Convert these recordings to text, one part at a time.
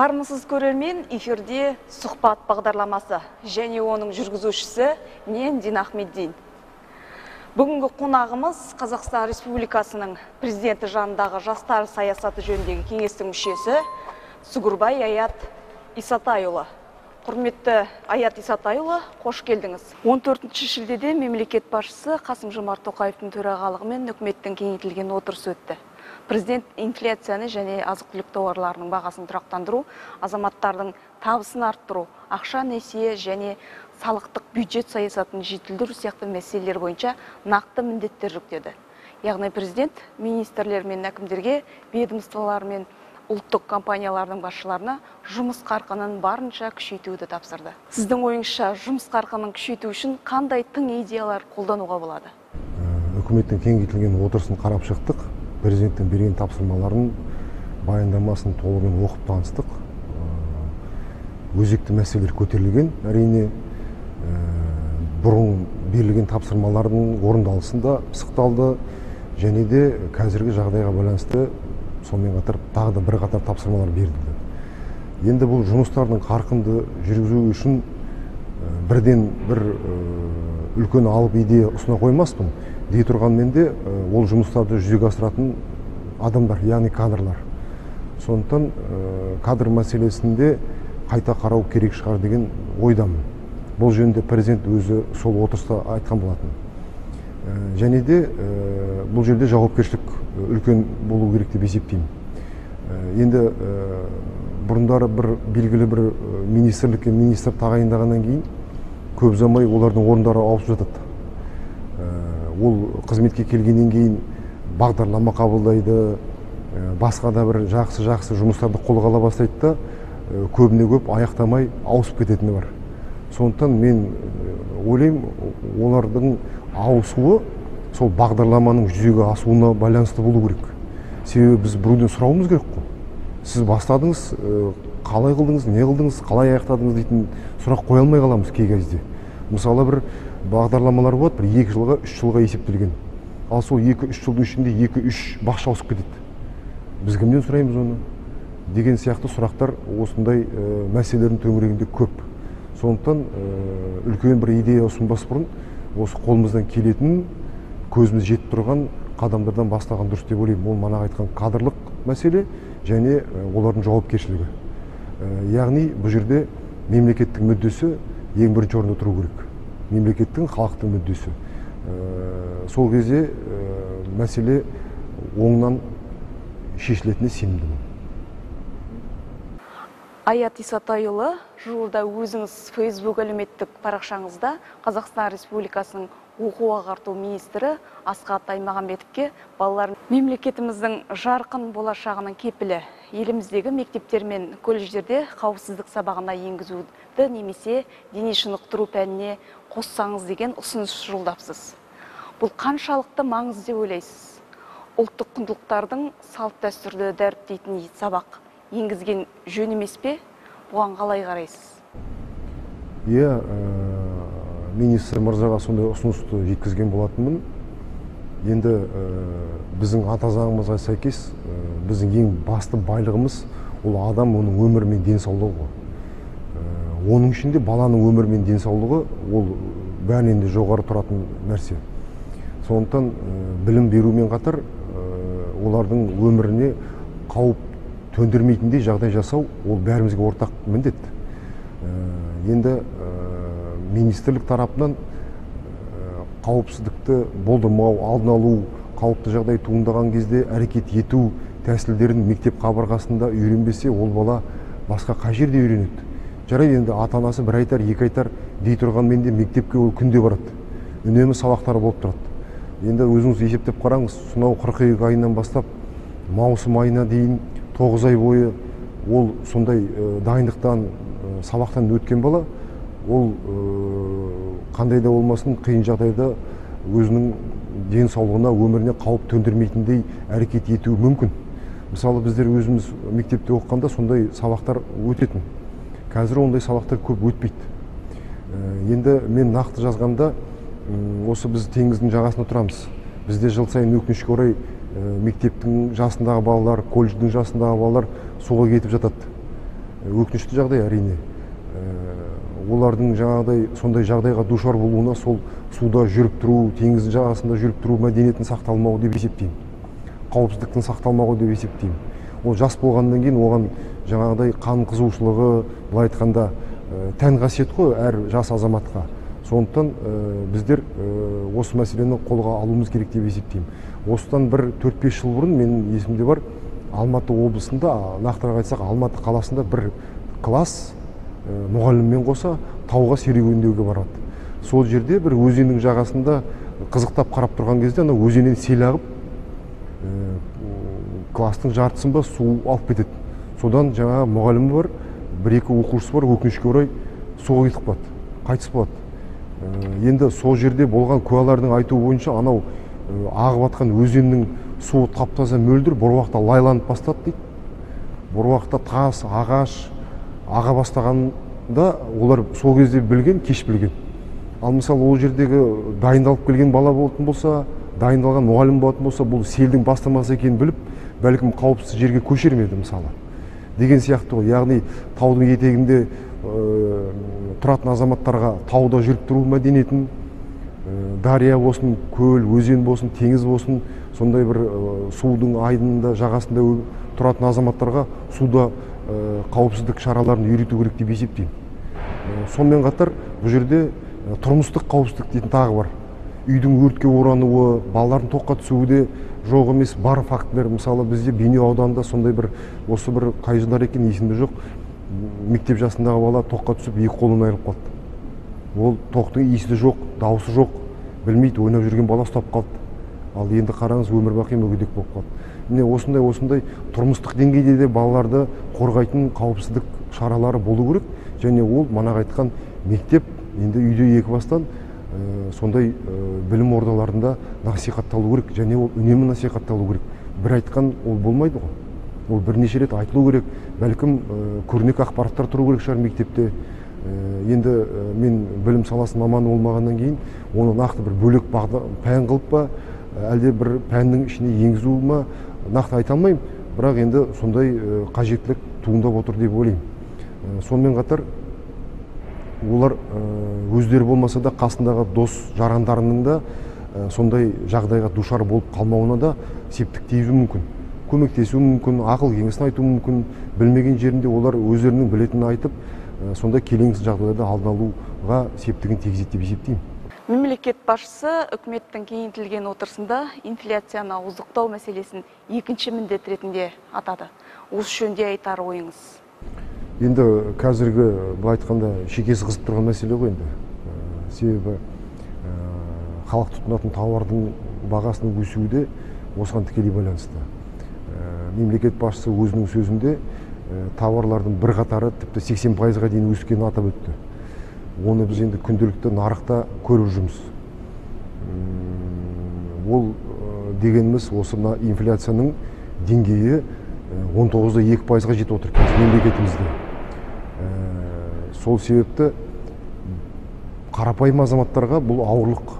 Армысыз көрермен, эфирде сұхбат бағдарламасы және оның жүргізушісі мен Дина Ахметдин. Бүгінгі қонағымыз Қазақстан Республикасының президенті жанындағы жастар саясаты жөніндегі кеңестің мүшесі Сугурбай Аят Исатайұлы. Құрметті Аят Исатайұлы, қош келдіңіз. 14 шілдеде мемлекет басшысы Қасым-Жомарт Тоқаевтың төрағалығымен үкіметтің кеңейтілген отырысы өтті. Президент инфляцияны және азық-түлік тауарларының бағасын тұрақтандыру, азаматтардың табысын арттыру, ақша несие және салықтық бюджет саясатын жетілдіру сияқты мәселелер бойынша нақты міндеттер жүктеді. Яғни президент министрлер мен әкімдерге, ведомстволар мен ұлттық компаниялардың басшыларына жұмыс қарқынын барынша күшейтуді тапсырды. Сіздің ойыңызша, жұмыс қарқынын күшейту үшін қандай тың идеялар қолдануға болады? Үкіметтің кеңейтілген отырысын қарап шықтық. Президенттің берген тапсырмаларын, баяндамасын толығымен оқып таныстық. Өзекті мәселелер көтерілген. Әрине, бұрын берілген тапсырмалардың орындалысында пысықталды, және де қазіргі жағдайға байланысты сонымен қатар тағы да бірқатар тапсырмалар берілді. Енді бұл жұмыстардың қарқынды жүргізу үшін бірден бір үлкен алып идея ұсына қоймаспын. Дей тұрғанмен де ол жұмыстарды жүзеге асыратын адамдар, яғни кадрлар. Сондықтан кадр мәселесінде қайта қарау керек шығар деген ойдамын. Бұл жөнінде президент өзі сол отырыста айтқан болатын. Және де бұл жерде жауапкершілік үлкен болу керек деп есептеймін. Енді бұрындары бір белгілі бір министрлікке министр тағайындағаннан кейін көп ұзамай олардың орындары ауысып жатады. Ол қызметке келгеннен кейін бағдарлама қабылдайды, басқа да бір жақсы жұмыстарды қолға ала бастайды да, көбіне көп аяқтамай ауысып кететіні бар. Сондықтан мен ойлаймын, олардың ауысуы сол бағдарламаның жүзеге асуына байланысты болу керек. Себебі біз біреуден сұрауымыз керек қой. Сіз бастадыңыз, қалай қылдыңыз, не қылдыңыз, қалай аяқтадыңыз дейтін сұрақ қоя алмай қаламыз кей кезде. Мысалы бір бағдарламалар болады, бір 2 жылға, 3 жылға есептелген. Ал сол 2-3 жылдың ішінде 2-3 бақша ауысып кетеді. Біз кімнен сұраймыз оны? Деген сияқты сұрақтар осындай мәселелердің төңірегінде көп. Сондықтан үлкен бір идея ұсынбас бұрын осы қолымыздан келетін, көзіміз жетіп тұрған қадамдардан бастаған дұрыс деп ойлаймын. Ол мана айтқан кадрлық мәселе және олардың жауапкершілігі. Яғни бұл жерде мемлекеттің мүддесі ең бірінші орында тұру керек. Мемлекеттің, халықтың мүддесі. Сол кезде мәселе оңынан шешілетіне сенімдімін. Аят Исатайұлы, жуырда өзіңіз Facebook әлеуметтік парақшаңызда Қазақстан Республикасының оқу-ағарту министрі Асхат Аймағамбетовке балалар мемлекетіміздің жарқын болашағының кепілі еліміздегі мектептер мен колледждерде қауіпсіздік сабағына енгізуді немесе дене шынықтыру пәніне қоссаңыз деген ұсыныс жолдапсыз. Бұл қаншалықты маңызды деп ойлайсыз? Ұлттық құндылықтардың салт дәстүрді дәріптейтін сабақ енгізген жөн емес пе? Бұған қалай қарайсыз? Министр мырзаға сондай ұсынысты жеткізген болатынмын. Енді біздің ата заңымызға сәйкес біздің ең басты байлығымыз ол адам, оның өмірі мен денсаулығы. Оның ішінде баланың өмірі мен денсаулығы ол бәрінен де жоғары тұратын нәрсе. Сондықтан білім берумен қатар олардың өміріне қауіп төндірмейтіндей жағдай жасау ол бәрімізге ортақ міндет. Енді министрлік тарапынан қауіпсіздікті болдырмау, алдын алу, қауіпті жағдай туындаған кезде әрекет ету тәсілдерін мектеп қабырғасында үйренбесе, ол бала басқа қай жерде үйренеді. Жарайды, енді ата-анасы бір айтар, 2 айтар дей тұрғанмен де мектепке ол күнде барады. Үнемі сабақтары болып тұрады. Енді өзіңіз есептеп қараңыз, сонау қыркүйек айынан бастап маусым айына дейін 9 ай бойы ол сондай дайындықтан, сабақтан өткен бала, ол қандай да болмасын қиын жағдайда өзінің денсаулығына, өміріне қауіп төндірмейтіндей әрекет етуі мүмкін. Мысалы, біздер өзіміз мектепте оқығанда сондай сабақтар өтетін. Қазір ондай сабақтар көп өтпейді. Енді мен нақты жазғанда, осы біз теңіздің жағасында тұрамыз. Бізде жыл сайын өкінішке орай мектептің жасындағы балалар, колледждің жасындағы балалар суға кетіп жатады. өкінішті жағдай әрине. Олардың жаңағыдай сондай жағдайға душар болуына сол суда жүріп тұру, теңіз жағасында жүріп тұру мәдениетін сақталмауы деп есептеймін. Қауіпсіздіктің сақталмауы деп есептеймін. Ол жас болғаннан кейін оған жаңағыдай қан қызығушылығы, былай айтқанда тән қасиет қой әр жас азаматқа. Сондықтан біздер осы мәселені қолға алуымыз керек деп есептеймін. Осыдан бір 4-5 жыл бұрын менің есімде бар, Алматы облысында, нақтырақ айтсақ Алматы қаласында бір класс мұғаліммен қоса тауға серуендеуге барады. Сол жерде бір өзеннің жағасында қызықтап қарап тұрған кезде ана өзеннен сел ағып класстың жартысын ба су алып кетеді. Содан жаңа мұғалімі бар, 1-2 оқушысы бар, өкінішке орай суға кетіп қалады, қайтыс болады. Енді сол жерде болған куәлардың айтуы бойынша анау ағып жатқан өзеннің суы тап-таза мөлдір, бір уақытта лайланып бастады дейді. Бір уақытта тас, ағаш аға бастағанда олар сол кезде білген, кеш білген. Ал мысалы ол жердегі дайындалып келген бала болатын болса, дайындалған мұғалім болатын болса, бұл селдің бастамасы екенін біліп, бәлкім қауіпсіз жерге көшермеді мысалы. Деген сияқты ғой. Яғни таудың етегінде тұратын азаматтарға тауда жүріп тұру мәдениетін, дария болсын, көл, өзен болсын, теңіз болсын, сондай бір судың айдынында, жағасында тұратын азаматтарға суда қауіпсіздік шараларын үйрету керек деп есептеймін. Сонымен қатар бұл жерде тұрмыстық қауіпсіздік дейтін тағы бар. Үйдің өртке орануы, балалардың тоққа түсуі де жоқ емес, бар фактілер. Мысалы бізде Бейнеу ауданында сондай бір осы бір қай жылдар екен есімде жоқ, мектеп жасындағы бала тоққа түсіп 2 қолын айырылып қалды. Ол тоқтың иісі жоқ, дауысы жоқ, білмейді, ойнап жүрген бала ұстап қалды. Ал енді қараңыз, өмір бақи мүгедек болып қалды. Міне осындай тұрмыстық деңгейде де балаларды қорғайтын қауіпсіздік шаралары болу керек, және ол манағы айтқан мектеп енді үйде екі бастан сондай білім ордаларында насихатталу керек, және ол үнемі насихатталу керек. Bir айтқан ол болмайды ғой. Ол бірнеше рет айтылу керек, бәлкім көрнек ақпараттар тұру керек шығар мектепте. Енді мен білім саласы маманы болмағаннан кейін оны нақты бір бөлек пән қылып па, әлде бір пәннің ішіне енгізу ма, нақты айта алмаймын, бірақ енді сондай қажеттілік туындап отыр деп ойлаймын. Сонымен қатар олар өздері болмаса да қасындағы дос жарандарының да сондай жағдайға душар болып қалмауына да септік тигізуі мүмкін. Көмектесуі мүмкін, ақыл кеңесін айтуы мүмкін, білмеген жерінде олар өздерінің білетінін айтып, сондай келеңсіз жағдайларда алдын алуға септігін тигізеді деп есептеймін. Мемлекет басшысы үкіметтің кеңейтілген отырысында инфляцияны ауыздықтау мәселесін екінші міндет ретінде атады. Осы жөнінде айтар ойыңыз? Енді қазіргі былай айтқанда шекесі қызып тұрған мәселе ғой енді. Себебі халық тұтынатын тауардың бағасының өсуі де осыған тікелей байланысты. Мемлекет басшысы өзінің сөзінде тауарлардың бір қатары тіпті 80%-ға дейін өскенін атап өтті. Оны біз енді күнделікті нарықта көріп жүрміз. Ол дегеніміз осы инфляцияның деңгейі 19,2%-ға жетіп отыр мемлекетімізде. Сол себепті қарапайым азаматтарға бұл ауырлық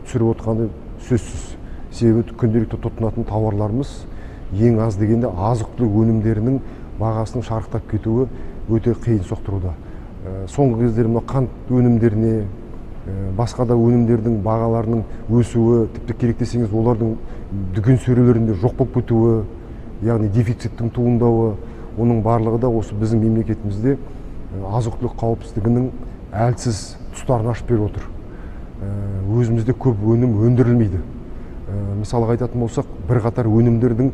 түсіріп отқаны сөзсіз. Себебі күнделікті тұтынатын тауарларымыз ең аз дегенде азық-түлік өнімдерінің бағасының шарықтап кетуі өте қиын соқтыруда. Соңғы кездері мына қант өнімдеріне, басқа да өнімдердің бағаларының өсуі, тіпті керек десеңіз олардың дүкен сөрелерінде жоқ болып кетуі, яғни дефициттің туындауы, оның барлығы да осы біздің мемлекетімізде азық-түлік қауіпсіздігінің әлсіз тұстарын ашып беріп отыр. Өзімізде көп өнім өндірілмейді. Мысалға айтатын болсақ, бірқатар өнімдердің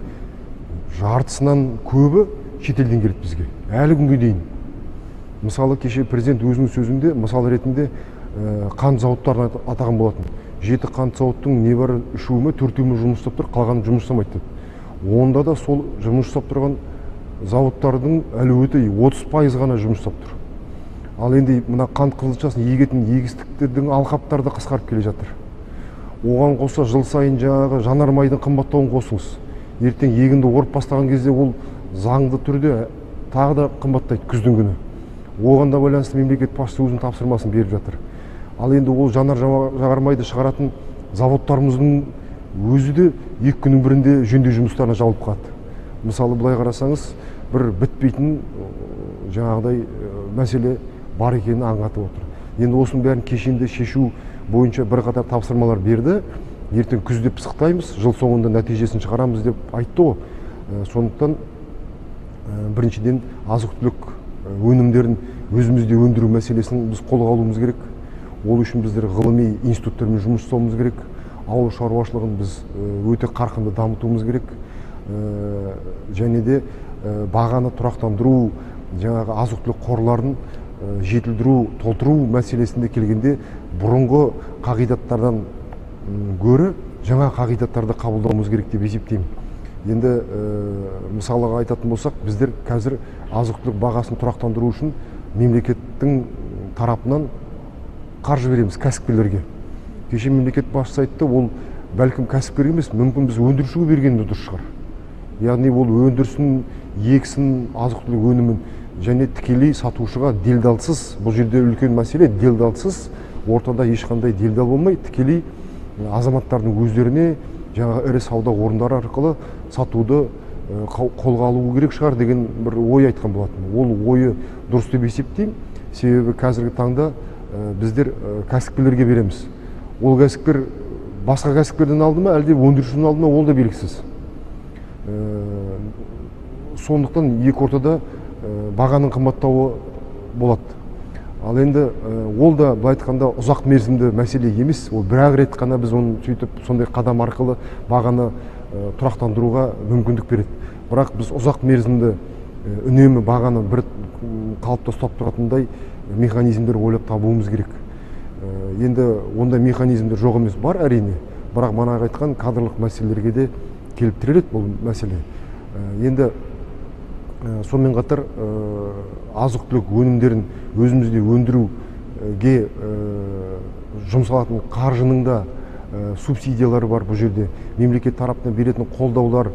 жартысынан көбі шетелден келеді бізге, әлі күнге дейін. Мысалы кеше президент өзінің сөзінде мысал ретінде қант зауыттарын атаған болатын. 7 қант зауыттың небәрі 3-і 4-і жұмыс істеп тұр, қалғаны жұмыс істемейді. Онда да сол жұмыс істеп тұрған зауыттардың әлеуеті 30% ғана жұмыс істеп тұр. Ал енді мына қант қызылшасын егетін егістіктердің алқаптары да қысқарып келе жатыр. Оған қоса жыл сайын жаңағы жанармайдың қымбаттауын қосыңыз. Ертең егінді орып бастаған кезде ол заңды түрде тағы да қымбаттайды күздің күні. Оған да байланысты мемлекет басшысы өзінің тапсырмасын беріп жатыр. Ал енді ол жанармайды шығаратын заводтарымыздың өзі де 2 күннің бірінде жөндеу жұмыстарына жабылып қалды. Мысалы былай қарасаңыз, бір бітпейтін жаңағыдай мәселе бар екенін аңғартып отыр. Енді осының бәрін кешенді шешу бойынша бірқатар тапсырмалар берді. Ертең күзде пысықтаймыз, жыл соңында нәтижесін шығарамыз деп айтты ғой. Сондықтан біріншіден азық-түлік өнімдерін өзімізде өндіру мәселесін біз қолға алуымыз керек. Ол үшін біздер ғылыми институттармен жұмыс жасауымыз керек. Ауыл шаруашылығын біз өте қарқынды дамытуымыз керек. Және де бағаны тұрақтандыру, жаңағы азық-түлік қорларын жетілдіру, толтыру мәселесінде келгенде бұрынғы қағидаттардан гөрі жаңа қағидаттарды қабылдауымыз керек деп есептеймін. Енді мысалыға айтатын болсақ, біздер қазір азық-түлік бағасын тұрақтандыру үшін мемлекеттің тарапынан қаржы береміз кәсіпкерлерге. Кеше мемлекет басшысы айтты, ол бәлкім кәсіпкер емес, мүмкін біз өндірушіге бергеніміз дұрыс шығар. Яғни ол өндірсін, ексін, азық-түлік өнімін және тікелей сатушыға делдалсыз, бұл жерде үлкен мәселе делдалсыз, ортада ешқандай делдал болмай, тікелей азаматтардың өздеріне жаңағы ірі сауда орындары арқылы сатуды қолға алу керек шығар деген бір ой айтқан болатын. Ол ойы дұрыс деп есептеймін. Себебі қазіргі таңда біздер кәсіпкерлерге береміз. Ол кәсіпкер басқа кәсіпкерден алды ма, әлде өндірушіден алды ма, ол да белгісіз. Сондықтан екі ортада бағаның қымбаттауы болады. Ал енді ол да былай айтқанда ұзақ мерзімді мәселе емес. Ол бір-ақ рет қана біз оны сөйтіп сондай қадам арқылы бағаны тұрақтандыруға мүмкіндік береді. Бірақ біз ұзақ мерзімді үнемі бағаны бір қалыпта ұстап тұратындай механизмдер ойлап табуымыз керек. Енді ондай механизмдер жоқ емес, бар әрине. Бірақ манағы айтқан кадрлық мәселелерге де келіп тіреледі бұл мәселе. Енді сонымен қатар азық-түлік өнімдерін өзімізде өндіруге жұмсалатын қаржының да субсидиялары бар бұл жерде. Мемлекет тарапынан беретін қолдаулар,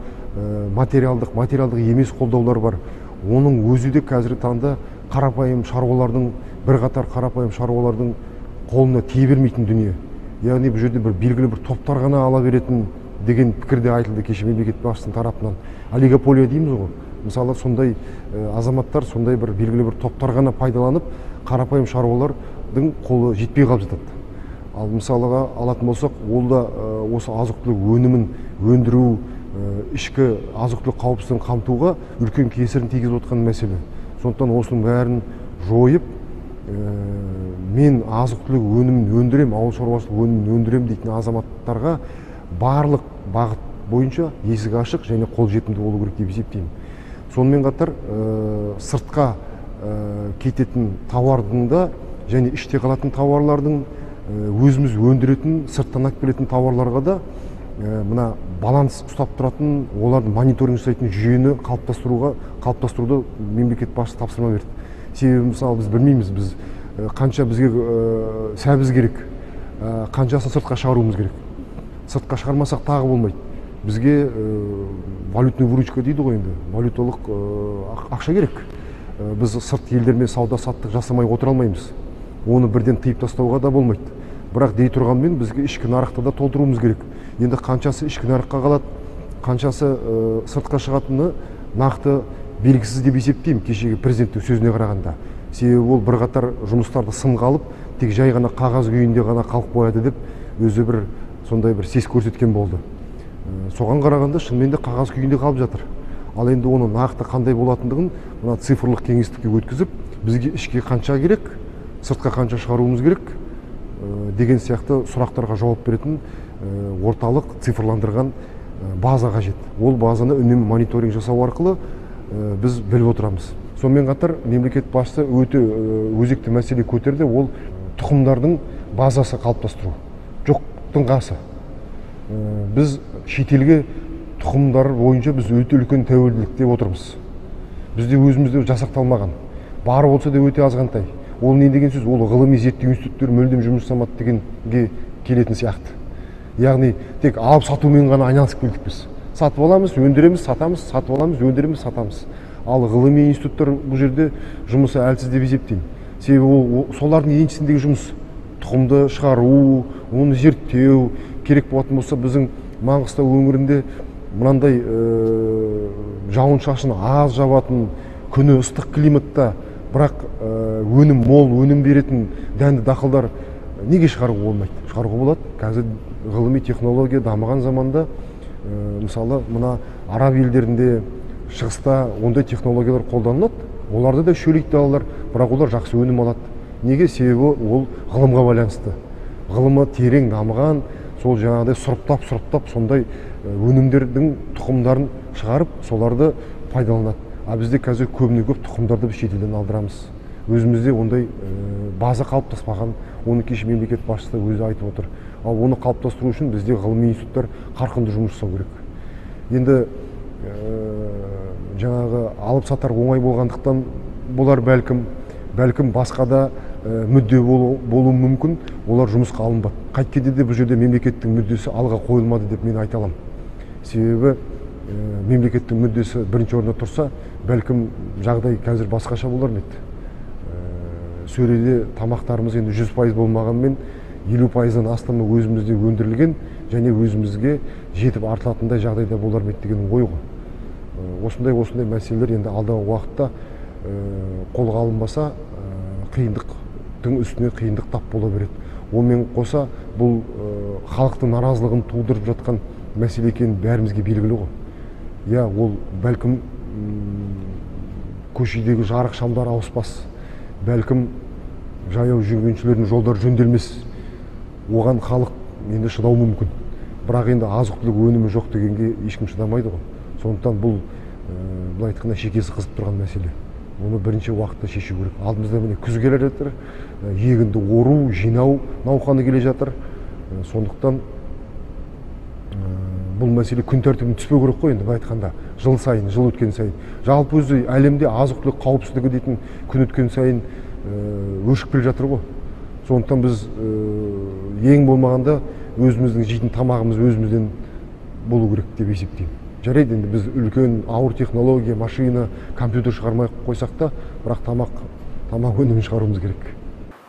материалдық емес қолдаулар бар. Оның өзі де қазіргі таңда қарапайым шаруалардың, бірқатар қарапайым шаруалардың қолына тие бермейтін дүние. Яғни бұл жерде бір белгілі бір топтар ғана ала беретін деген пікірде айтылды кеше мемлекет басшысының тарапынан. Олигополия дейміз ғой. Мысалы сондай азаматтар, сондай бір белгілі бір топтар ғана пайдаланып, қарапайым шаруалардың қолы жетпей қалып жатады. Ал мысалыға алатын болсақ, ол да осы азық-түлік өнімін өндіру, ішкі азық-түлік қауіпсіздігін қамтуға үлкен кесірін тигізіп отқан мәселе. Сондықтан осының бәрін жойып, мен азық-түлік өнімін өндірем, ауыл шаруашылық өнімін өндірем дейтін азаматтарға барлық бағыт бойынша есік ашық және қолжетімді болу керек деп есептеймін. Сонымен қатар сыртқа кететін тауардың да және іште қалатын тауарлардың, өзіміз өндіретін, сырттан алып келетін тауарларға да мына баланс ұстап тұратын, олардың мониторинг жасайтын жүйені қалыптастыруды мемлекет басшысы тапсырма берді. Себебі мысалы біз білмейміз, біз қанша бізге сәбіз керек, қаншасын сыртқа шығаруымыз керек. Сыртқа шығармасақ тағы болмайды. Бізге валютный выручка дейді ғой енді, валюталық ақша керек. Біз сырт елдермен сауда-саттық жасамай отыра алмаймыз. Оны бірден тыйып тастауға да болмайды. Бірақ дей тұрғанмен бізге ішкі нарықты да толтыруымыз керек. Енді қаншасы ішкі нарыққа қалады, қаншасы сыртқа шығатыны нақты белгісіз деп есептеймін кешегі президенттің сөзіне қарағанда. Себебі ол бірқатар жұмыстарды сынға алып, тек жай ғана қағаз күйінде ғана қалып қояды деп өзі бір сондай бір сес көрсеткен болды. Соған қарағанда шынымен де қағаз күйінде қалып жатыр. Ал енді оны нақты қандай болатындығын мына цифрлық кеңістікке өткізіп, бізге ішке қанша керек, сыртқа қанша шығаруымыз керек деген сияқты сұрақтарға жауап беретін орталық цифрландырған база қажет. Ол базаны үнемі мониторинг жасау арқылы біз біліп отырамыз. Сонымен қатар мемлекет басшысы өте өзекті мәселе көтерді, ол тұқымдардың базасы қалыптастыру. Жоқтың қасы. Біз шетелге тұқымдар бойынша біз өте үлкен тәуелділікте отырмыз. Бізде өзімізде жасақталмаған. Бары болса да өте азғантай. Ол не деген сөз? Ол ғылыми зерттеу институттары мүлдем жұмыс жасамады дегенге келетін сияқты. Яғни тек алып сатумен ғана айналысып келдік біз. Сатып аламыз, өндіреміз, сатамыз, сатып аламыз, өндіреміз, сатамыз. Ал ғылыми институттар бұл жерде жұмысы әлсіз деп есептеймін. Себебі ол солардың еншісіндегі жұмыс. Тұқымды шығару, оны зерттеу керек болатын болса, біздің Маңғыстау өңірінде мынандай жауын-шашын аз жауатын, күні ыстық климатта бірақ өнім мол, өнім беретін дәнді дақылдар неге шығаруға болмайды? Шығаруға болады. Қазір ғылыми технология дамыған заманда, мысалы, мына араб елдерінде, шығыста ондай технологиялар қолданылады. Оларда да шөлейт далалар, бірақ олар жақсы өнім алады. Неге? Себебі ол ғылымға байланысты. Ғылымы терең дамыған, сол жаңағыдай сұрыптап сондай өнімдердің тұқымдарын шығарып, соларды пайдаланады. А бізде қазір көбіне көп тұқымдарды біз шетелден алдырамыз. Өзімізде ондай база қалыптаспаған, оны кеше мемлекет басшысы өзі айтып отыр. Ал оны қалыптастыру үшін бізде ғылыми институттар қарқынды жұмыс жасау керек. Енді жаңағы алып сатар оңай болғандықтан болар бәлкім басқада мүдде болуы мүмкін, олар жұмысқа алынбады. Қайткенде де бұл жерде мемлекеттің мүддесі алға қойылмады деп мен айта аламын. Себебі мемлекеттің мүддесі бірінші орында тұрса, бәлкім жағдай қазір басқаша болар ма еді. Сөреде тамақтарымыз енді 100% болмағанмен 50%-дан астамы өзімізде өндірілген және өзімізге жетіп артылатындай жағдайда болар ма еді деген ой ғой. Осындай мәселелер енді алдағы уақытта қолға алынбаса, қиындықтың үстіне қиындық тап бола береді. Онымен қоса бұл халықтың наразылығын тудырып жатқан мәселе екенін бәрімізге белгілі ғой. Я, ол бәлкім көшедегі жарық шамдар ауыспас, бәлкім жаяу жүргіншілердің жолдары жөнделмес. Оған халық енді шыдау мүмкін. Бірақ енді азық-түлік өнімі жоқ дегенге ешкім шыдамайды ғой. Сондықтан бұл былай айтқанда шекесі қызып тұрған мәселе. Оны бірінші уақытта шешу керек. Алдымызда міне күз келе жатыр, егінді ору, жинау науқаны келе жатыр. Сондықтан бұл мәселе күн тәртібіне түспеу керек қой енді былай айтқанда. Жыл сайын, жыл өткен сайын. Жалпы өзі әлемде азық-түлік қауіпсіздігі дейтін күн өткен сайын өшіп келе жатыр ғой. Сондықтан біз ең болмағанда өзіміздің жейтін тамағымыз өзімізден болу керек деп есептеймін. Жарайды, енді біз үлкен ауыр технология, машина, компьютер шығармай қойсақ та, бірақ тамақ өнімін шығаруымыз керек.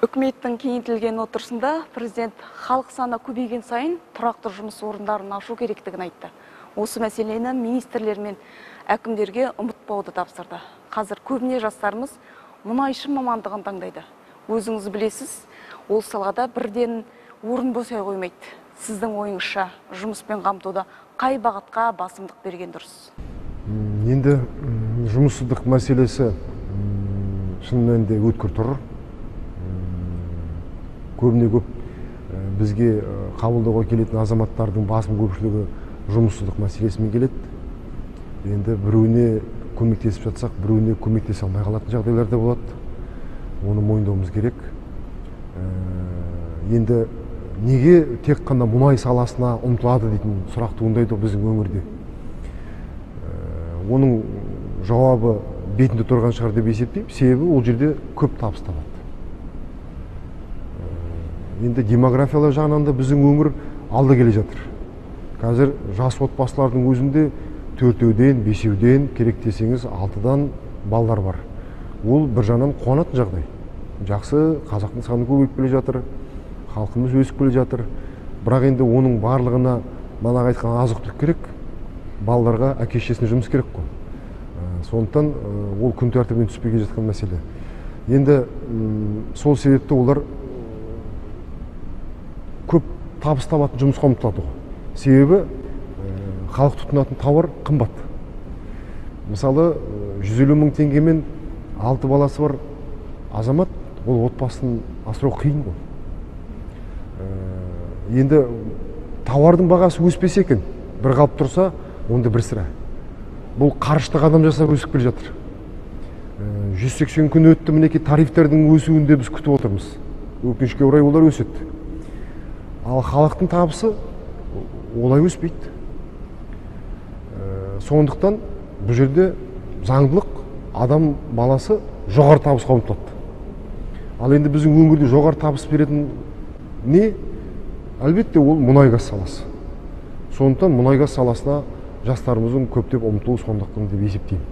Үкіметтің кеңейтілген отырысында президент халық саны көбейген сайын тұрақты жұмыс орындарын ашу керектігін айтты. Осы мәселені министрлер мен әкімдерге ұмытпауды тапсырды. Қазір көбіне жастарымыз мұнайшы мамандығын таңдайды. Өзіңіз білесіз, ол салада бірден орын босай қоймайды. Сіздің ойыңызша жұмыспен қамтуда қай бағытқа басымдық берген дұрыс? Енді жұмыссыздық мәселесі шын мәнінде өткір тұр. Көбіне көп бізге қабылдауға келетін азаматтардың басым көпшілігі жұмыссыздық мәселесімен келеді. Енді біреуіне көмектесіп жатсақ, біреуіне көмектесе алмай қалатын жағдайлар да болады. Оны мойындауымыз керек. Енді неге тек қана мұнай саласына ұмтылады дейтін сұрақ туындайды біздің өңірде. Оның жауабы бетінде тұрған шығар деп есептеймін. Себебі ол жерде көп табыс табады. Енді демографиялар жағынан да біздің өңір алда келе жатыр. Қазір жас отбасылардың өзінде 4-ден, 5-ден, керек десеңіз 6-дан балалар бар. Ол бір жағынан қуанатын жағдай. Жақсы, қазақтың саны көбейіп келе жатыр, халқымыз өсіп келе жатыр. Бірақ енді оның барлығына манағы айтқан азық-түлік керек, балаларға әке-шешесіне жұмыс керек қой. Сондықтан ол күн тәртібінен түспей келе жатқан мәселе. Енді сол себепті олар көп табыс табатын жұмысқа ұмтылады ғой. Себебі халық тұтынатын тауар қымбат. Мысалы 150 мың теңгемен 6 баласы бар азамат, ол отбасын асырау қиын ғой. Енді тауардың бағасы өспесе екен, бір қалып тұрса, онда бір сірә. Бұл қарыштық адам жасап өсіп келе жатыр. 180 күн өтті, мінекей тарифтердің өсуінде біз күтіп отырмыз. Өкінішке орай олар өседі. Ал халықтың табысы олай өспейді. Сондықтан бұл жерде заңдылық адам баласы жоғары табысқа ұмтылады. Ал енді біздің өңірде жоғары табыс беретін не? Әлбетте ол мұнай-газ саласы. Сондықтан мұнай-газ саласына жастарымыздың көптеп ұмтылуы сондықтан деп есептеймін.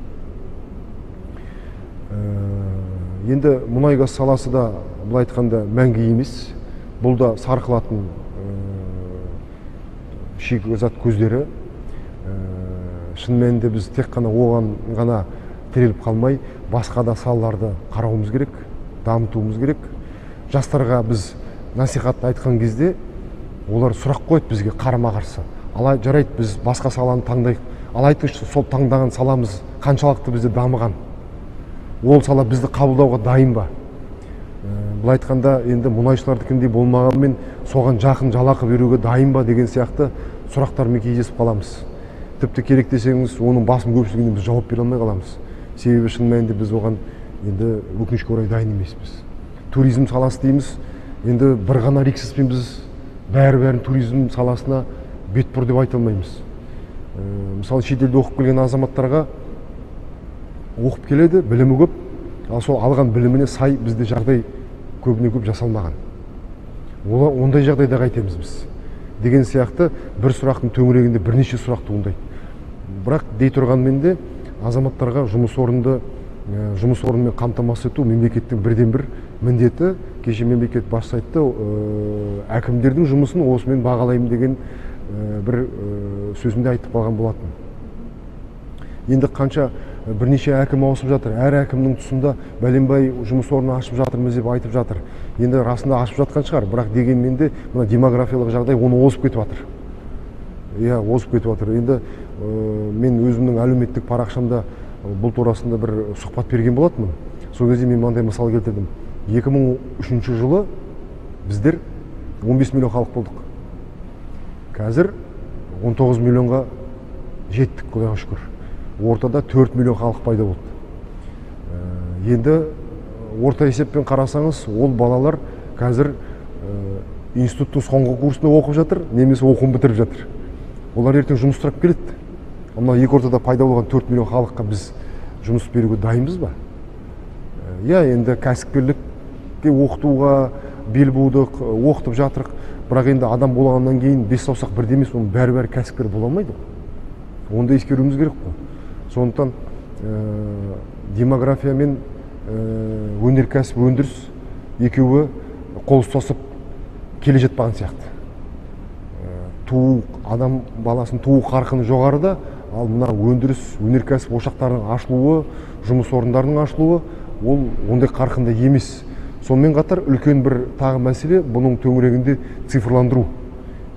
Енді мұнай-газ саласы да былай айтқанда мәңгі емес. Бұл да сарқылатын шикізат көздері. Шын мәнінде біз тек қана оған ғана тіреліп қалмай, басқа да салаларды қарауымыз керек, дамытуымыз керек. Жастарға біз насихат айтқан кезде олар сұрақ қойды бізге қарама-қарсы. Алай жарайды, біз басқа саланы таңдайық. Ал айтыңызшы, сол таңдаған саламыз қаншалықты бізде дамыған? Ол сала бізді қабылдауға дайын ба? Бұл айтқанда енді мұнайшылардікіндей болмағанмен соған жақын жалақы беруге дайын ба деген сияқты сұрақтармен кездесіп қаламыз. Тіпті керек десеңіз, оның басым көпшілігіне біз жауап бере алмай қаламыз. Себебі шын мәнінде біз оған енді өкінішке орай дайын емеспіз. Туризм саласы дейміз, енді бір ғана рексізбен біз бәрін туризм саласына бет бұр деп айта алмаймыз. Мысалы, шетелде оқып келген азаматтарға оқып келеді, білімі көп, ал сол алған біліміне сай бізде жағдай көбіне көп жасалмаған. Ондай жағдайда қайтеміз біз деген сияқты бір сұрақтың төңірегінде бірнеше сұрақ туындайды. Бірақ дей тұрғанмен де азаматтарға жұмыс орнымен қамтамасыз ету мемлекеттің бірден бір міндеті. Кеше мемлекет басшысы айтты, әкімдердің жұмысын осымен бағалаймын деген бір сөзінде айтып қалған болатын. Енді қанша бірнеше әкім ауысып жатыр, әр әкімнің тұсында бәленбай жұмыс орнын ашып жатырмыз деп айтып жатыр. Енді расында ашып жатқан шығар, бірақ дегенмен де мына демографиялық жағдай оны озып кетіп жатыр. Иә, озып кетіп жатыр. Енді мен өзімнің әлеуметтік парақшамда бұл турасында бір сұхбат берген болатынмын. Сол кезде мен мынандай мысал келтірдім. 2003 жылы біздер 15 миллион халық болдық. Қазір 19 миллионға жеттік, Құдайға шүкір. Ортада 4 миллион халық пайда болды. Енді орта есеппен қарасаңыз, ол балалар қазір институттың соңғы курсында оқып жатыр, немесе оқуын бітіріп жатыр. Олар ертең жұмыс сұрап келеді. Мына екі ортада пайда болған 4 миллион халыққа біз жұмыс беруге дайынбыз ба? Иә, енді кәсіпкерлікке оқытуға бел будық, оқытып жатырық. Бірақ енді адам болғаннан кейін бес саусақ бірдей емес, оның бәрі кәсіпкер бола алмайды. Онда ескеруіміз керек қой. Сондықтан демография мен өнеркәсіп, өндіріс екеуі қол ұстасып келе жатпаған сияқты. Адам баласын туу қарқыны жоғарыда, ал мына өндіріс, өнеркәсіп ошақтарының ашылуы, жұмыс орындарының ашылуы, ол ондай қарқында емес. Сонымен қатар үлкен бір тағы мәселе, бұның төңірегінде цифрландыру.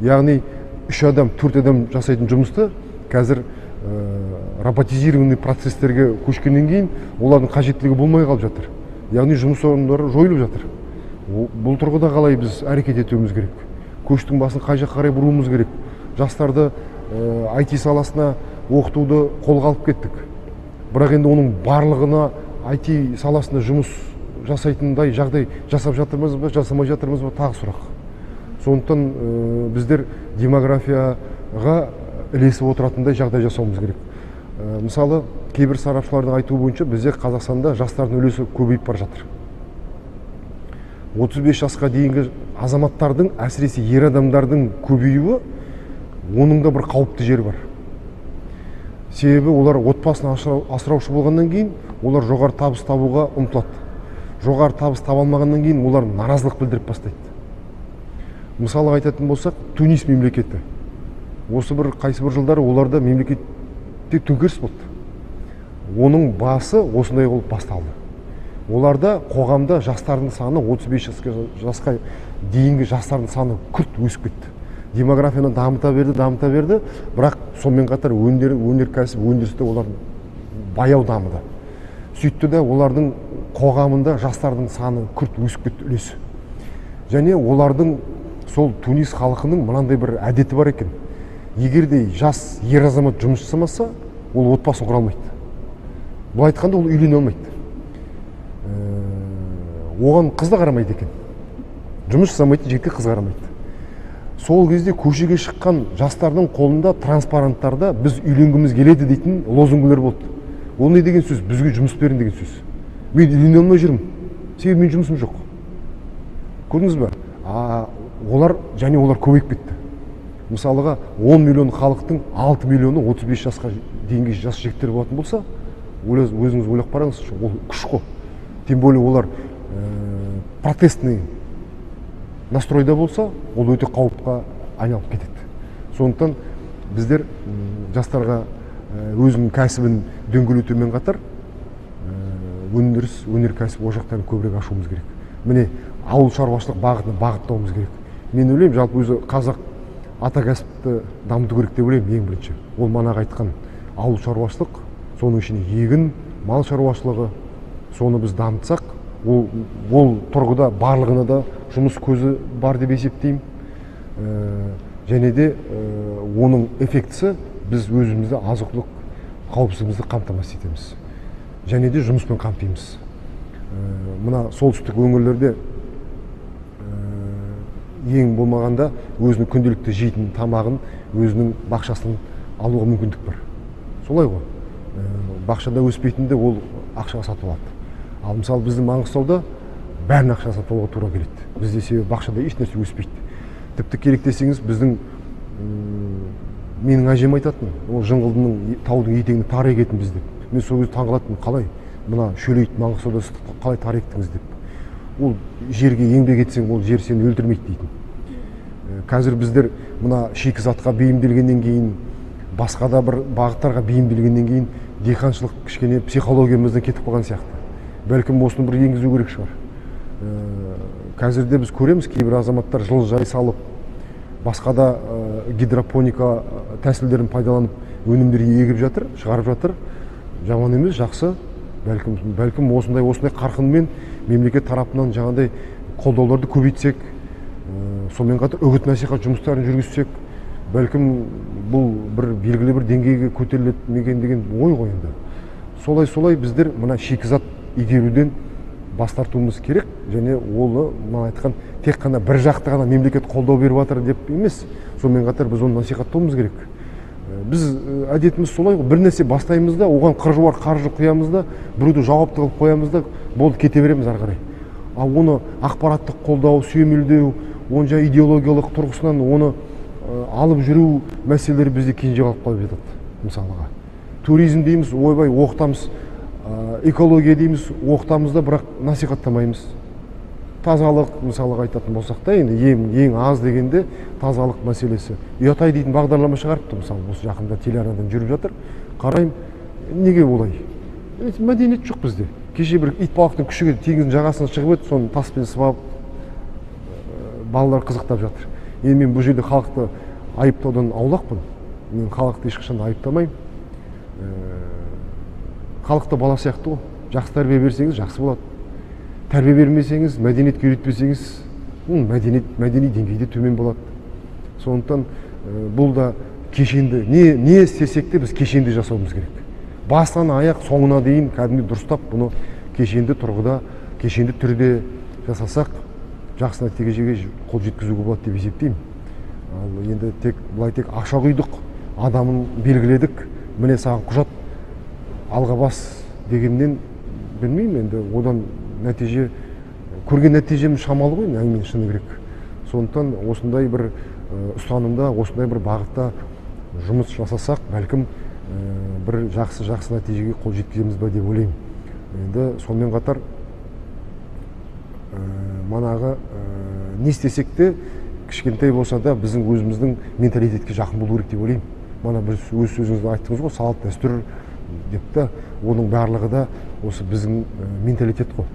Яғни 3 адам, 4 адам жасайтын жұмысты қазір роботизированный процестерге көшкеннен кейін олардың қажеттілігі болмай қалып жатыр. Яғни жұмыс орындары жойылып жатыр. Бұл тұрғыда қалай біз әрекет етуіміз керек? Көштің басын қай жаққа қарай бұруымыз керек? Жастарды IT саласына оқытуды қолға алып кеттік. Бірақ енді оның барлығына IT саласында жұмыс жасайтындай жағдай жасап жатырмыз ба, жасамай жатырмыз ба, тағы сұрақ. Сондықтан біздер демографияға ілесіп отыратындай жағдай жасауымыз керек. Мысалы, кейбір сарапшылардың айтуы бойынша бізде Қазақстанда жастардың үлесі көбейіп бара жатыр. 35 жасқа дейінгі азаматтардың, әсіресе ер адамдардың көбеюі, оның да бір қауіпті жері бар. Себебі олар отбасын асыраушы болғаннан кейін, олар жоғары табыс табуға ұмтылады. Жоғары табыс таба алмағаннан кейін олар наразылық білдіріп бастайды. Мысалы айтатын болсақ, Тунис мемлекеті. Осы бір қайсы бір жылдары оларда мемлекетте төңкеріс болды. Оның басы осындай болып басталды. Оларда қоғамда жастардың саны 35 жасқа дейінгі жастардың саны күрт өсіп кетті. Демографияны дамыта берді, бірақ сонымен қатар өнеркәсіп, өндірісте олар баяу дамыды. Сөйтті де олардың қоғамында жастардың саны күрт өсіп кетті үлесі. Және олардың сол Тунис халқының мынандай бір әдеті бар екен. Егерде жас ер азамат жұмыс жасамаса, ол отбасын құра алмайды. Бұл айтқанда ол үйлене алмайды. Оған қыз да қарамайды екен. Жұмыс жасамайтын жігітке қыз қарамайды. Сол кезде көшеге шыққан жастардың қолында транспаранттарда біз үйленгіміз келеді дейтін лозунгілер болды. Ол не деген сөз? Бізге жұмыс берін деген сөз. Мен үйлене алмай жүрмін. Себебі мен жұмысым жоқ. Көрдіңіз бе? Олар көбейіп кетті. Мысалыға 10 миллион халықтың 6 миллионы 35 жасқа дейінгі жас жігіттер болатын болса, өзіңіз ойлап қараңыз, ол күш қой. Тем более олар протестный настройда болса, ол өте қауіпқа айналып кетеді. Сондықтан біздер жастарға өзінің кәсібін дөңгелетумен қатар өндіріс өнеркәсіп ошақтарын көбірек ашуымыз керек. Міне ауыл шаруашылық бағытына бағыттауымыз керек. Мен ойлаймын, жалпы өзі қазақ ата кәсіпті дамыту керек деп ойлаймын ең бірінші. Ол манағы айтқан ауыл шаруашылық, соның ішінде егін, мал шаруашылығы, соны біз дамытсақ, ол тұрғыда барлығына да жұмыс көзі бар деп есептеймін. Және де оның эффектісі біз өзімізді азық-түлік қауіпсіздігімізді қамтамасыз етеміз. Және де жұмыспен қамтимыз. Мына солтүстік өңірлерде ең болмағанда өзінің күнделікті жейтін тамағын, өзінің бақшасынан алуға мүмкіндік бар. Солай ғой. Бақшада өспейтінде ол ақшаға сатып алады. Ал мысалы біздің Маңғыстауда бәрін ақшаға сатып алуға тура келеді. Бізде себебі бақшада еш нәрсе өспейді. Тіпті керек десеңіз, біздің менің әжем айтатын, ол Жыңғылдың таудың етегіне тар егетін біз деп. Мен сол кезде таңғалатынмын, қалай мына шөлейт Маңғыстауда ыстықты қалай тар ектіңіз деп. Ол жерге еңбек етсең, ол жер сені өлтірмейді дейтін. Қазір біздер мына шикізатқа бейімделгеннен кейін, басқа да бір бағыттарға бейімделгеннен кейін диқаншылық кішкене психологиямыздан кетіп қалған сияқты. Бәлкім осыны бір енгізу керек шығар. Қазірде біз көреміз, кейбір азаматтар жылыжай салып, басқа да гидропоника тәсілдерін пайдаланып өнімдер егіп жатыр, шығарып жатыр. Жаман емес, жақсы. Бәлкім осындай қарқынмен мемлекет тарапынан жаңағыдай қолдауларды көбейтсек, сонымен қатар үгіт насихат жұмыстарын жүргізсек, бәлкім бұл бір белгілі бір деңгейге көтеріледі ме екен деген ой ғой енді. Солай біздер мына шикізат игеруден бас тартуымыз керек, және оны мына айтқан тек қана бір жақты ғана мемлекет қолдау беріп жатыр деп емес, сонымен қатар біз оны насихаттауымыз керек. Біз әдетіміз солай ғой, бір нәрсе бастаймыз да, оған қыржуар қаржы құямыз да, біреуді жауапты қылып қоямыз да, болды кете береміз ары қарай. Ал оны ақпараттық қолдау, сүйемелдеу, оны жаңа идеологиялық тұрғысынан оны алып жүру мәселелері бізде кенже қалып қалып жатады. Мысалға туризм дейміз, ойбай оқытамыз, экология дейміз, оқытамыз да, бірақ насихаттамаймыз. Тазалық мысалға айтатын болсақ та, енді ең аз дегенде тазалық мәселесі. Ұятай дейтін бағдарлама шығарыпты, мысалы осы жақында телеарнадан жүріп жатыр. Қарайым, неге олай? Мәдениет жоқ бізде. Кеше бір итбалықтың күшігі теңіздің жағасына шығып өтті, соны таспен сыбап балалар қызықтап жатыр. Енді мен бұл жерде халықты айыптаудан аулақпын. Мен халықты ешқашан айыптамаймын. Халықта бала сияқты ғой. Жақсы тәрбие берсеңіз, жақсы болады. Тәрбие бермесеңіз, мәдениетке үйретпесеңіз, мәдени деңгейде төмен болады. Сондықтан бұл да кешенді, не істесек те біз кешенді жасауымыз керек. Бастан аяқ соңына дейін кәдімгі дұрыстап бұны кешенді тұрғыда, кешенді түрде жасасақ, жақсы нәтижеге қол жеткізуге болады деп есептеймін. Ал енді былай тек ақша құйдық, адамын белгіледік, міне саған құжат алға бас дегеннен білмеймін, енді одан нәтиже, көрген нәтижеміз шамалы ғой, әңгіменің шыны керек. Сондықтан осындай бір ұстанымда, осындай бір бағытта жұмыс жасасақ, бәлкім бір жақсы нәтижеге қол жеткіземіз бе деп ойлаймын. Енді сонымен қатар манағы не істесек те кішкентай болса да біздің өзіміздің менталитетке жақын болу керек деп ойлаймын. Мана бір өз сөзіңізді айттыңыз ғой, салт дәстүр деп та, оның барлығы да осы біздің менталитет қой.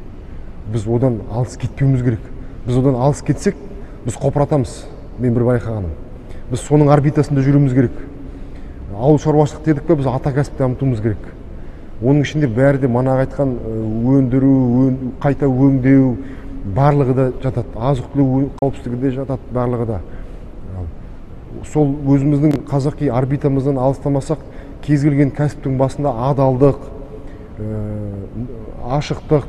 Біз одан алыс кетпеуіміз керек. Біз одан алыс кетсек, біз қопыратамыз. Мен бір байқағаным. Біз соның орбитасында жүруіміз керек. Ауыл шаруашылық дедік пе, біз ата кәсіп дамытуымыз керек. Оның ішінде бәрі де манағы айтқан өндіру, қайта өңдеу, барлығы да жатады. Азық-түлік қауіпсіздігі де жатады, барлығы да. Сол өзіміздің қазақи орбитамыздан алыстамасақ, кез келген кәсіптің басында адалдық, ашықтық,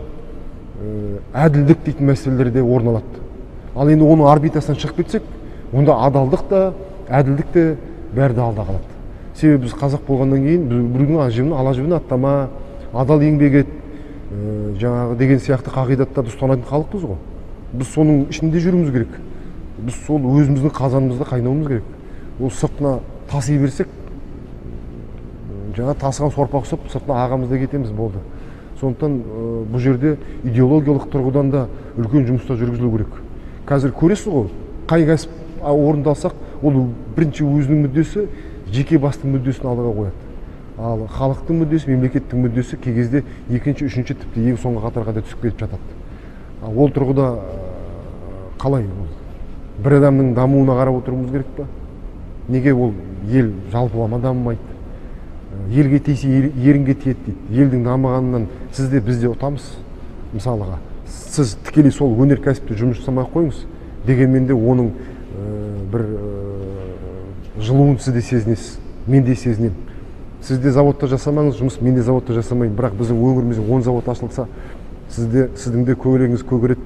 әділдік дейтін мәселелер де орын алады. Ал енді оның орбитасынан шығып кетсек, онда адалдық та, әділдік те бәрі де алда қалады. Себебі біз қазақ болғаннан кейін біреудің ала жібін аттама, адал еңбек ет, жаңағы деген сияқты қағидаттарды ұстанатын халықпыз ғой. Біз соның ішінде жүруіміз керек. Біз сол өзіміздің қазанымызда қайнауымыз керек. Ол сыртына таси берсек, жаңа тасыған сорпа ұқсап, сыртына ағамызда кетеміз, болды. Сондықтан бұл жерде идеологиялық тұрғыдан да үлкен жұмыста жүргізілу керек. Қазір көресіз ғой, қай кәсіп орындалсақ, ол бірінші өзінің мүддесі, жеке бастың мүддесін алдыға қояды. ал халықтың мүддесі, мемлекеттің мүддесі кей кезде екінші, үшінші, тіпті ең соңғы қатарға да түсіп кетіп жатады. Ол тұрғыда қалай бір адамның дамуына қарап отыруымыз керек па? Неге ол ел жалпылама дамымайды? Елге тисе ерінге тиеді дейді. Елдің дамығанынан сіз де біз де ұтамыз. Мысалыға, сіз тікелей сол өнеркәсіпте жұмыс жасамай қойыңыз, дегенмен де оның бір жылуын сіз де сезінесіз, мен де сезінемін. Сіз де заводта жасамаңыз жұмыс, мен де заводта жасамайын, бірақ біздің өңірімізде 10 завод ашылса, сіздің де көңіліңіз көгереді,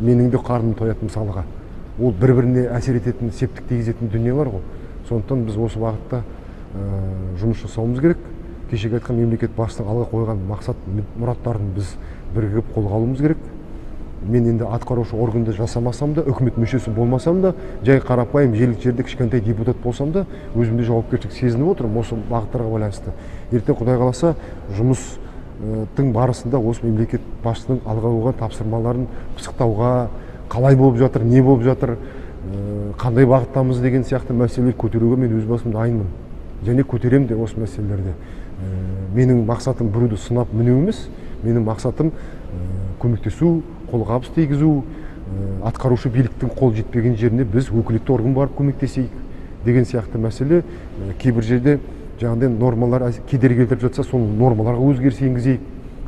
менің де қарным тояды мысалыға. Ол бір-біріне әсер ететін, септік тигізетін дүниелер ғой. Сондықтан біз осы бағытта жұмыс жасауымыз керек. Кешегі айтқан мемлекет басшысының алға қойған мақсат мұраттарын біз бірігіп қолға алуымыз керек. Мен енді атқарушы органда жасамасам да, үкімет мүшесі болмасам да, жай қарапайым жергілікті жерде кішкентай депутат болсам да, өзімде жауапкершілік сезініп отырмын осы бағыттарға байланысты. Ертең Құдай қаласа жұмыстың барысында осы мемлекет басшысының алға қойған тапсырмаларын пысықтауға, қалай болып жатыр, не болып жатыр, қандай бағыттамыз деген сияқты мәселелер көтеруге мен өз басым дайынмын. Және көтерем де осы мәселелерде. Менің мақсатым біреуді сынап міну емес, менің мақсатым көмектесу, қолғабыс тигізу, атқарушы биліктің қол жетпеген жеріне біз өкілетті орган барып көмектесейік деген сияқты мәселе. Кейбір жерде жаңағыдай нормалар кедергі келтіріп жатса, сол нормаларға өзгеріс енгізейік,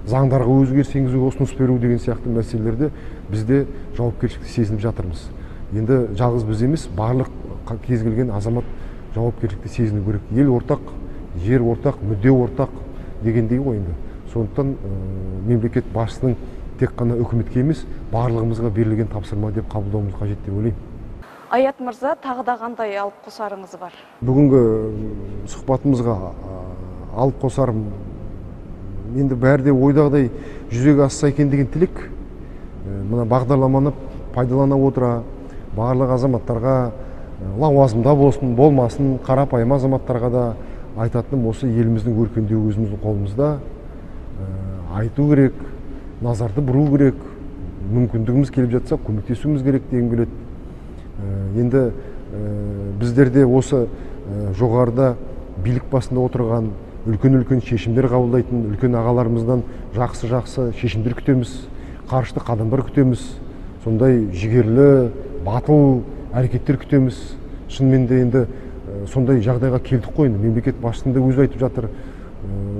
заңдарға өзгеріс енгізуге ұсыныс беру деген сияқты мәселелерде бізде жауапкершілікті сезініп жатырмыз. Енді жалғыз біз емес, барлық кез келген азамат жауапкершілікті сезіну керек. Ел ортақ, жер ортақ, мүдде ортақ дегендей ғой енді. Сондықтан мемлекет басшысының тек қана үкіметке емес, барлығымызға берілген тапсырма деп қабылдауымыз қажет деп ойлаймын. Аят мырза, тағы да қандай алып қосарыңыз бар? Бүгінгі сұхбатымызға алып қосарым, енді бәрі де ойдағыдай жүзеге асса екен деген тілек. Мына бағдарламаны пайдалана отыра, барлық азаматтарға, лауазымда болсын, болмасын, қарапайым азаматтарға да айтатыным осы: еліміздің өркендеуі өзіміздің қолымызда. Айту керек, назарды бұру керек, мүмкіндігіміз келіп жатса көмектесуіміз керек деген келеді. Енді біздерде осы жоғарыда билік басында отырған, үлкен-үлкен шешімдер қабылдайтын үлкен ағаларымыздан жақсы шешімдер күтеміз, қарышты қадамдар күтеміз, сондай жігерлі, батыл әрекеттер күтеміз. Шынымен де енді сондай жағдайға келдік қой. Мемлекет басшысында өзі айтып жатыр.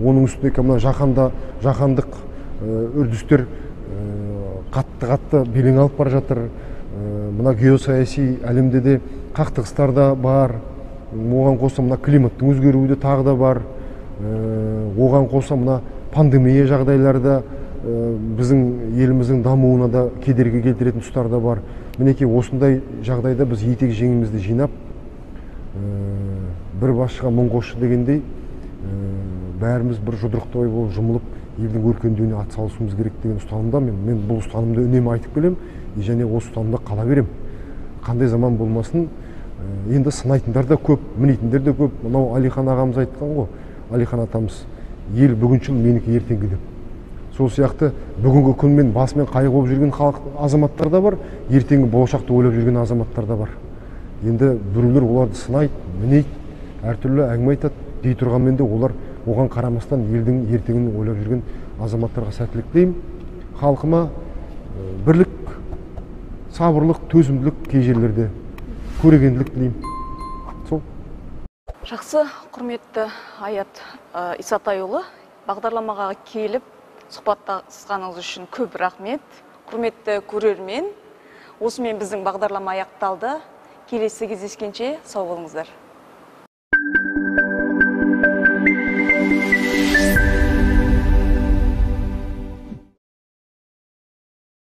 Оның үстіне мына жаһандық үрдістер қатты белең алып бара жатыр. Мына геосаяси әлемде де қақтығыстар да бар. Оған қоса мына климаттың өзгеруі де тағы да бар. Оған қоса мына пандемия жағдайларда біздің еліміздің дамуына да кедергі келтіретін тұстар да бар. Мінекей осындай жағдайда біз етек жеңімізді жинап, бір басшыға мың қосшы дегендей, бәріміз бір жұдырықтай болып жұмылып, елдің өркендеуіне атсалысуымыз керек деген ұстанымда мен бұл ұстанымды үнемі айтып келем, және осы ұстанымда қала берем. Қандай заман болмасын, енді сынайтындар да көп, мінейтіндер де көп. Мынау Алихан ағамыз айтқан ғой, Алихан атамыз: ел бүгіншіл, менікі ертеңгі деп. Сол сияқты бүгінгі күнмен басымен қайғы болып жүрген азаматтар да бар, ертеңгі болашақты ойлап жүрген азаматтар да бар. Енді біреулер оларды сынайды, мінейді, әртүрлі әңгіме айтады дей тұрғанмен де олар оған қарамастан елдің ертеңін ойлап жүрген азаматтарға сәттілік тілеймін. Халқыма бірлік, сабырлық, төзімділік, кей жерлерде көрегенділік тілеймін. Сол. Жақсы, құрметті Аят Исатайұлы, бағдарламаға келіп сұхбаттасқаныңыз үшін көп рахмет. Құрметті көрермен, осымен біздің бағдарлама аяқталды. Келесі кездескенше сау болыңыздар.